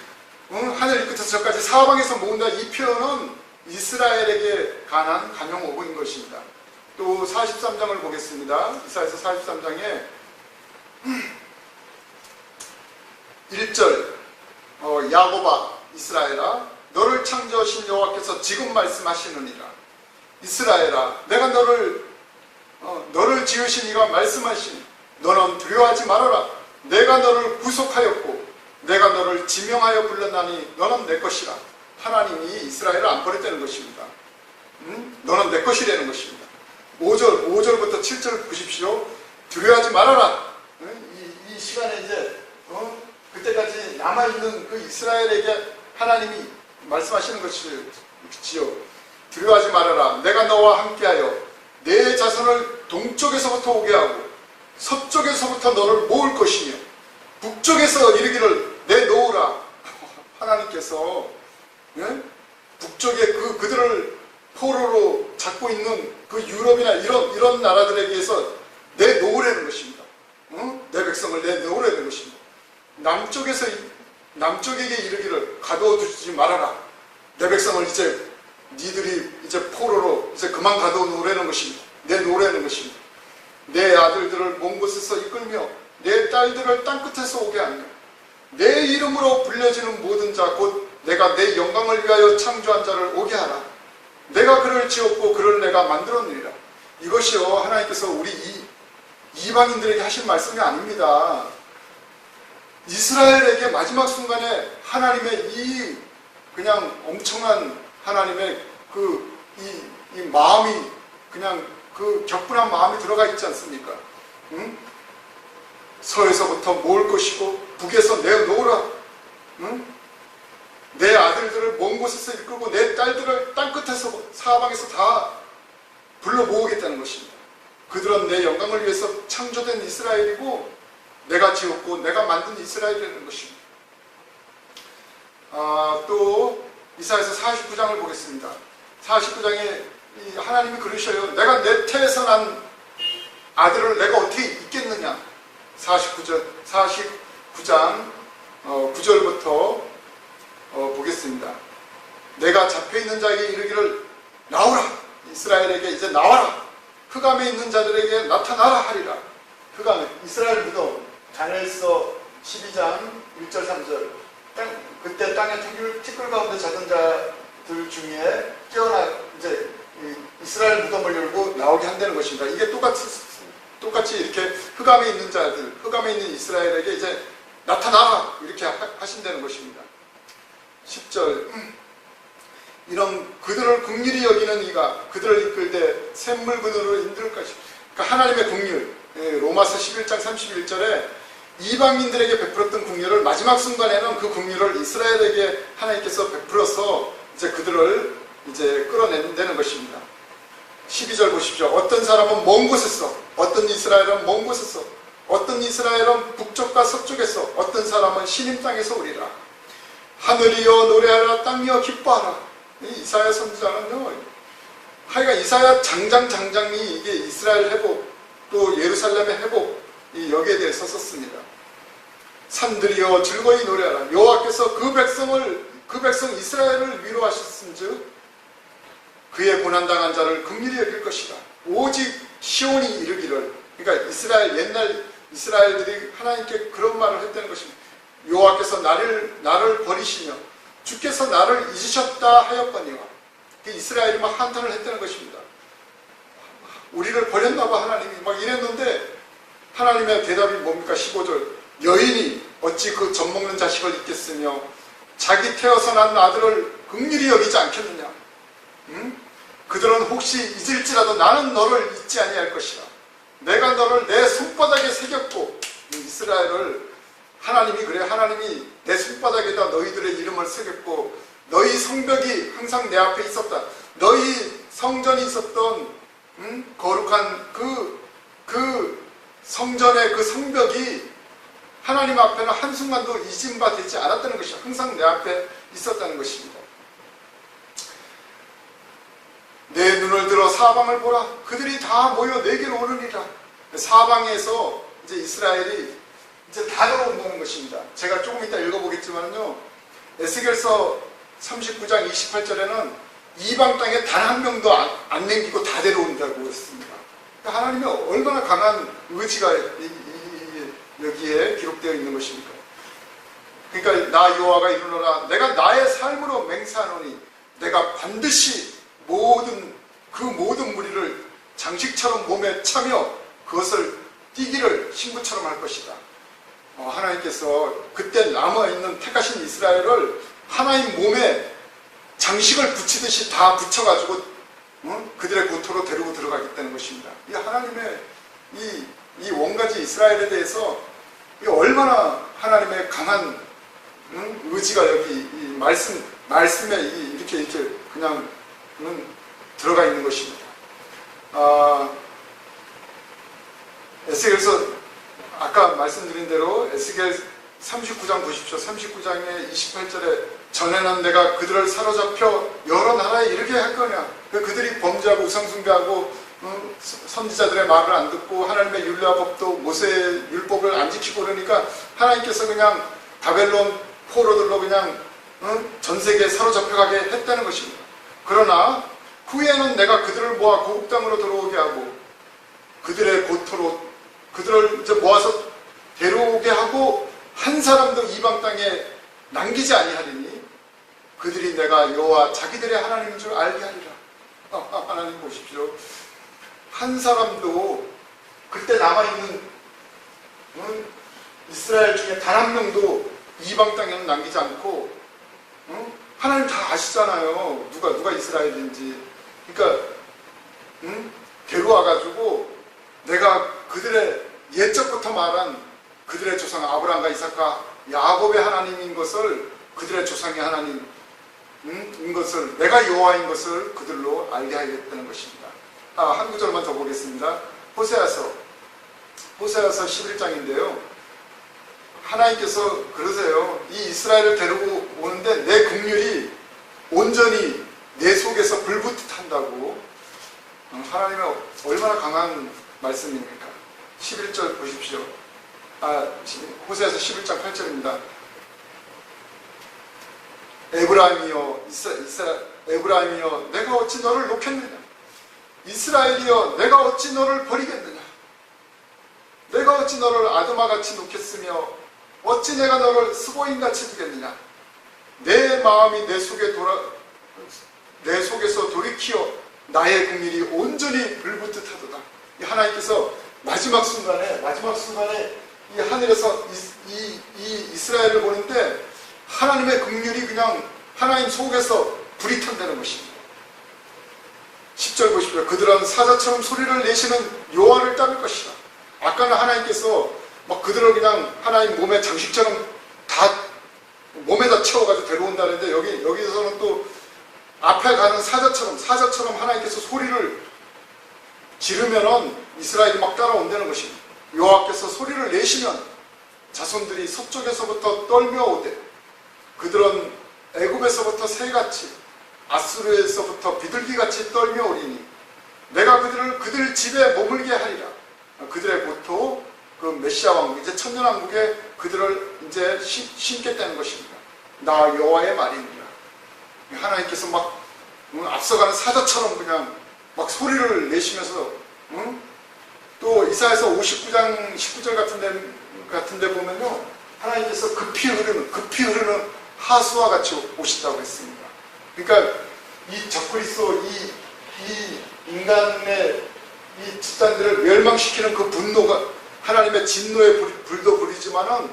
하늘 끝에서 저까지 사방에서 모은다, 이 표현은 이스라엘에게 관한 간용어구인 것입니다. 또 43장을 보겠습니다. 이사야서 43장에 1절 야곱아 이스라엘아 너를 창조하신 여호와께서 지금 말씀하시느니라. 이스라엘아 내가 너를 지으신 이가 말씀하시니 너는 두려워하지 말아라. 내가 너를 구속하였고 내가 너를 지명하여 불렀나니 너는 내 것이라. 하나님이 이스라엘을 안 버렸다는 것입니다. 너는 내 것이라는 것입니다. 5절부터 7절 보십시오. 두려워하지 말아라. 이 시간에 이제 그때까지 남아있는 그 이스라엘에게 하나님이 말씀하시는 것이지요. 두려워하지 말아라. 내가 너와 함께하여 내 자손을 동쪽에서부터 오게 하고 서쪽에서부터 너를 모을 것이며 북쪽에서 이르기를 내놓으라. 하나님께서 북쪽에 그들을 포로로 잡고 있는 그 유럽이나 이런 나라들에게서 내놓으라는 것입니다. 내 백성을 내놓으라는 것입니다. 남쪽에게 이르기를 가둬두지 말아라. 내 백성을 이제 니들이 이제 포로로 이제 그만 가둬놓으라는 것입니다. 내놓으라는 것입니다. 내 아들들을 먼 곳에서 이끌며 내 딸들을 땅끝에서 오게 하며 내 이름으로 불려지는 모든 자 곧 내가 내 영광을 위하여 창조한 자를 오게 하라. 내가 그를 지었고 그를 내가 만들었느니라. 이것이요 하나님께서 우리 이방인들에게 하신 말씀이 아닙니다. 이스라엘에게 마지막 순간에 하나님의 이 그냥 엄청난 하나님의 이 마음이 그냥 그 격분한 마음이 들어가 있지 않습니까? 응? 서에서부터 모을 것이고 북에서 내놓으라. 응? 내 아들들을 먼 곳에서 이끌고 내 딸들을 땅끝에서 사방에서 다 불러 모으겠다는 것입니다. 그들은 내 영광을 위해서 창조된 이스라엘이고 내가 지었고 내가 만든 이스라엘이라는 것입니다. 또 이사야서 49장을 보겠습니다. 49장에 하나님이 그러셔요. 내가 내 태에서 난 아들을 내가 어떻게 잊겠느냐. 49장 9절부터 보겠습니다. 내가 잡혀있는 자에게 이르기를 나오라. 이스라엘에게 이제 나와라. 흑암에 있는 자들에게 나타나라 하리라. 흑암에 이스라엘 무덤 다니엘서 12장 1절 3절 그때 땅에 티끌 가운데 자던 자들 중에 깨어나 이제 이스라엘 무덤을 열고 나오게 한다는 것입니다. 이게 똑같이 이렇게 흑암에 있는 자들, 흑암에 있는 이스라엘에게 이제 나타나라 이렇게 하신다는 것입니다. 10절 이런 그들을 긍휼히 여기는 이가 그들을 이끌 때 샘물근으로 인도할 것이다. 그러니까 하나님의 긍휼, 로마서 11장 31절에 이방인들에게 베풀었던 긍휼을 마지막 순간에는 그 긍휼을 이스라엘에게 하나님께서 베풀어서 이제 그들을 이제 끌어낸다는 것입니다. 12절 보십시오. 어떤 사람은 먼 곳에서, 어떤 이스라엘은 먼 곳에서, 어떤 이스라엘은 북쪽과 서쪽에서, 어떤 사람은 시님 땅에서 오리라. 하늘이여 노래하라, 땅이여 기뻐하라. 이사야 선지자는요, 하여간 이사야 장장이 이게 이스라엘 회복, 또 예루살렘의 회복, 여기에 대해서 썼습니다. 산들이여 즐거이 노래하라. 여호와께서 그 백성 이스라엘을 위로하셨은즉 그의 고난당한 자를 긍휼히 여길 것이다. 오직 시온이 이르기를, 그러니까 옛날 이스라엘들이 하나님께 그런 말을 했다는 것입니다. 여호와께서 나를 버리시며 주께서 나를 잊으셨다 하였거니와. 이스라엘이 막 한탄을 했다는 것입니다. 우리를 버렸나봐 하나님이 막 이랬는데 하나님의 대답이 뭡니까? 15절 여인이 어찌 그 젖먹는 자식을 잊겠으며 자기 태어서 난 아들을 긍휼히 여기지 않겠느냐. 그들은 혹시 잊을지라도 나는 너를 잊지 아니할 것이라. 내가 너를 내 손바닥에 새겼고 이스라엘을 하나님이 그래. 하나님이 내 손바닥에다 너희들의 이름을 새겼고 너희 성벽이 항상 내 앞에 있었다. 너희 성전이 있었던 거룩한 그 성전의 그 성벽이 하나님 앞에는 한순간도 잊음바 되지 않았다는 것이 항상 내 앞에 있었다는 것입니다. 내 눈을 들어 사방을 보라. 그들이 다 모여 내게로 오느니라. 사방에서 이제 이스라엘이 이제 다 들어온다는 것입니다. 제가 조금 이따 읽어보겠지만요. 에스겔서 39장 28절에는 이방 땅에 단 한 명도 안 남기고 다 데려온다고 했습니다. 하나님의 얼마나 강한 의지가 여기에 기록되어 있는 것입니까? 그러니까 나 여호와가 이르노라. 내가 나의 삶으로 맹세하노니 내가 반드시 그 모든 무리를 장식처럼 몸에 차며 그것을 띠기를 신부처럼 할 것이다. 하나님께서 그때 남아있는 택하신 이스라엘을 하나님 몸에 장식을 붙이듯이 다 붙여가지고 그들의 고토로 데리고 들어가겠다는 것입니다. 이 하나님의 이 원가지 이스라엘에 대해서 얼마나 하나님의 강한 의지가 여기 이 말씀에 이렇게 그냥 들어가 있는 것입니다. 에스겔서 아까 말씀드린 대로 에스겔 39장 보십시오. 39장의 28절에 전에는 내가 그들을 사로잡혀 여러 나라에 이르게 할 거냐. 그들이 범죄하고 우상숭배하고 선지자들의 말을 안 듣고 하나님의 율례와 법도 모세의 율법을 안 지키고 그러니까 하나님께서 그냥 바벨론 포로들로 그냥 전 세계에 사로잡혀가게 했다는 것입니다. 그러나 후에는 내가 그들을 모아 고국 땅으로 들어오게 하고 그들의 고토로 그들을 이제 모아서 데려오게 하고 한 사람도 이방 땅에 남기지 아니하리니 그들이 내가 여호와 자기들의 하나님인 줄 알게 하리라. 하나님 보십시오. 한 사람도 그때 남아있는 이스라엘 중에 단 한 명도 이방 땅에는 남기지 않고 하나님 다 아시잖아요. 누가 이스라엘인지. 그러니까 데려와가지고 내가 그들의 옛적부터 말한 그들의 조상 아브라함과 이삭과 야곱의 하나님인 것을 그들의 조상의 하나님인 것을 내가 여호와인 것을 그들로 알게 하겠다는 것입니다. 한 구절만 더 보겠습니다. 호세아서 11장인데요. 하나님께서 그러세요. 이 이스라엘을 데리고 오는데 내 긍휼이 온전히 내 속에서 불붙듯 한다고. 하나님의 얼마나 강한 말씀입니까? 11절 보십시오. 호세아서 11장 8절입니다. 에브라임이여 내가 어찌 너를 놓겠느냐. 이스라엘이여 내가 어찌 너를 버리겠느냐. 내가 어찌 너를 아드마같이 놓겠으며 어찌 내가 너를 스보인같이 두겠느냐. 내 마음이 내 속에서 돌이키어 나의 긍휼이 온전히 불붙듯 하도다. 하나님께서 마지막 순간에 이 하늘에서 이 이스라엘을 보는데 하나님의 긍휼이 그냥 하나님 속에서 불이 탄다는 것입니다. 10절 보십시오. 그들은 사자처럼 소리를 내시는 여호와를 따를 것이라. 아까는 하나님께서 막 그들을 그냥 하나님 몸의 장식처럼 다 몸에다 채워가지고 데려온다는데 여기서는 또 앞에 가는 사자처럼 하나님께서 소리를 지르면은 이스라엘이 막 따라온다는 것입니다. 여호와께서 소리를 내시면 자손들이 서쪽에서부터 떨며 오되 그들은 애굽에서부터 새같이 아수르에서부터 비둘기같이 떨며 오리니 내가 그들을 그들 집에 머물게 하리라. 그들의 고토 그 메시아 왕국 이제 천년왕국에 그들을 이제 심겠다는 것입니다. 나 여호와의 말입니다. 하나님께서 막 앞서가는 사자처럼 그냥 막 소리를 내시면서 또 이사야서 59장 19절 같은데 보면요 하나님께서 급히 흐르는 하수와 같이 오신다고 했습니다. 그러니까 이 적그리스도 이 인간의 이 집단들을 멸망시키는 그 분노가 하나님의 진노의 불도 부리지만은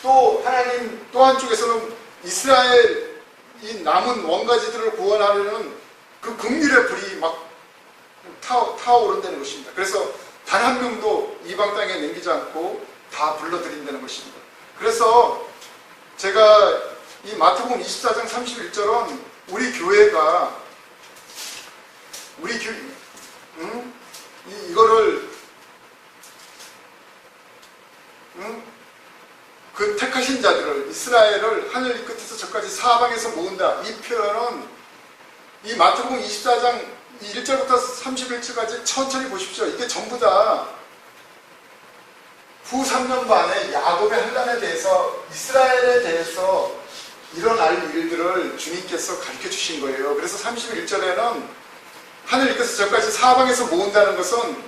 또 하나님 또 한쪽에서는 이스라엘 이 남은 원가지들을 구원하려는 그 긍휼의 불이 막 타오른다는 것입니다. 그래서 단 한 명도 이방 땅에 남기지 않고 다 불러들인다는 것입니다. 그래서 제가 이 마태복음 24장 31절은 우리 교회가 이거를 그 택하신 자들을 이스라엘을 하늘 이 끝에서 저까지 사방에서 모은다. 이 표현은 이 마태복음 24장 1절부터 31절까지 천천히 보십시오. 이게 전부 다 후 3년 반에 야곱의 환난에 대해서 이스라엘에 대해서 일어날 일들을 주님께서 가르쳐 주신 거예요. 그래서 31절에는 하늘 이 끝에서 저까지 사방에서 모은다는 것은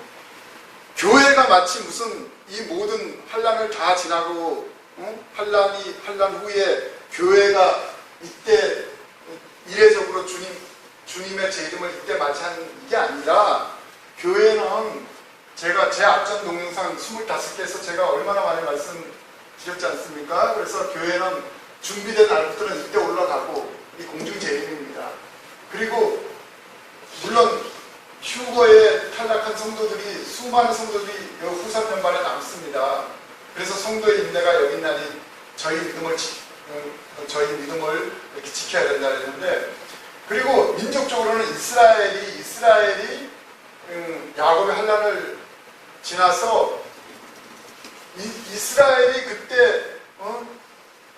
교회가 마치 무슨 이 모든 환난을 다 지나고 환난 후에 교회가 이때 이례적으로 주님의 제 이름을 이때 맞이하는 이게 아니라 교회는 제가 제 앞전 동영상 25개에서 제가 얼마나 많이 말씀드렸지 않습니까? 그래서 교회는 준비된 날부터는 이때 올라가고 이 공중재림입니다. 그리고 물론 휴거에 탈락한 성도들이 수많은 성도들이 후 3년반에 남습니다. 그래서 성도의 인내가 여긴나니 저희 믿음을 이렇게 지켜야 된다 그랬는데, 그리고 민족적으로는 이스라엘이 야곱의 환란을 지나서 이스라엘이 그때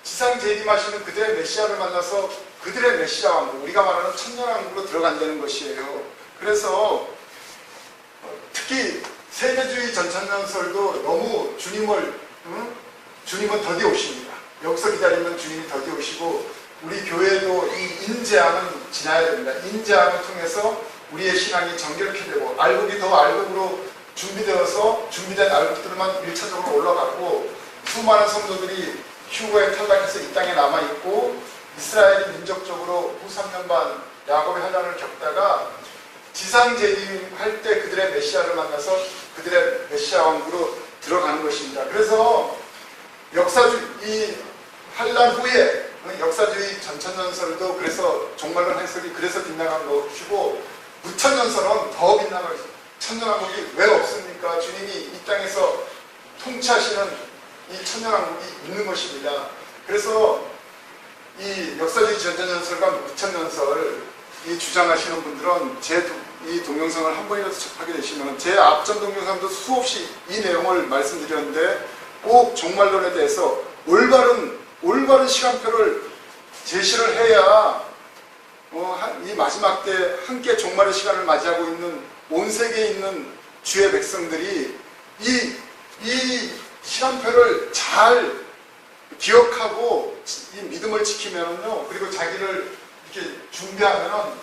지상 재림하시는 그들의 메시아를 만나서 그들의 메시아 왕국, 우리가 말하는 천년왕국으로 들어간다는 것이에요. 그래서 특히 세대주의 전천년설도 너무 주님은 더디 오십니다. 여기서 기다리면 주님이 더디 오시고, 우리 교회도 이 인재함은 지나야 됩니다. 인재함을 통해서 우리의 신앙이 정결케 되고, 알곡이 더 알곡으로 준비되어서 준비된 알곡들만 1차적으로 올라가고, 수많은 성도들이 휴거에 탈락해서 이 땅에 남아있고, 이스라엘이 민족적으로 후 3년반 야곱의 환란을 겪다가 지상 재림할 때 그들의 메시아를 만나서 그들의 메시아 왕국으로 들어가는 것입니다. 그래서 이 환란 후에 역사주의 전천년설도 그래서 종말론 해석이 그래서 빗나간 것이고, 무천년설은 더 빗나가고 있습니다. 천년왕국이 왜 없습니까? 주님이 이 땅에서 통치하시는 이 천년왕국이 있는 것입니다. 그래서 이 역사주의 전천년설과 무천년설 이 주장하시는 분들은 이 동영상을 한 번이라도 접하게 되시면, 제 앞전 동영상도 수없이 이 내용을 말씀드렸는데, 꼭 종말론에 대해서 올바른 시간표를 제시를 해야 이 마지막 때 함께 종말의 시간을 맞이하고 있는 온 세계에 있는 주의 백성들이 이 시간표를 잘 기억하고 이 믿음을 지키면은요, 그리고 자기를 이렇게 준비하면은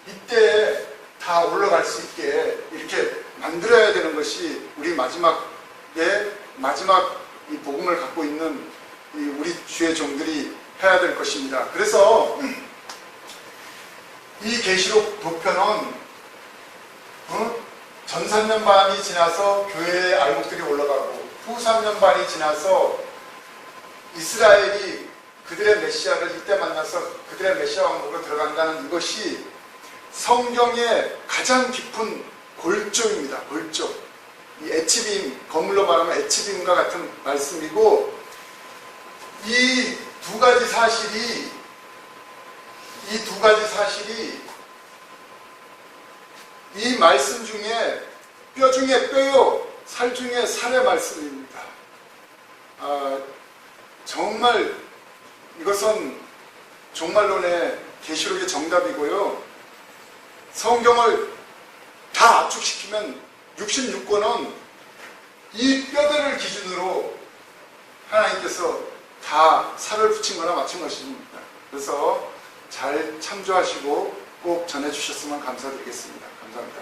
이때 다 올라갈 수 있게 이렇게 만들어야 되는 것이 우리 마지막 이 복음을 갖고 있는 우리 주의 종들이 해야 될 것입니다. 그래서 이 계시록 도편은 전 3년 반이 지나서 교회의 알곡들이 올라가고, 후 3년 반이 지나서 이스라엘이 그들의 메시아를 이때 만나서 그들의 메시아 왕국으로 들어간다는 이것이 성경의 가장 깊은 골조입니다. 골조. 이 에치빔, 건물로 말하면 에치빔과 같은 말씀이고, 이 두 가지 사실이 이 말씀 중에 뼈 중에 뼈요, 살 중에 살의 말씀입니다. 정말 이것은 종말론의 계시록의 정답이고요. 성경을 다 압축시키면 66권은 이 뼈대를 기준으로 하나님께서 다 살을 붙인 거나 맞춘 것입니다. 그래서 잘 참조하시고 꼭 전해주셨으면 감사드리겠습니다. 감사합니다.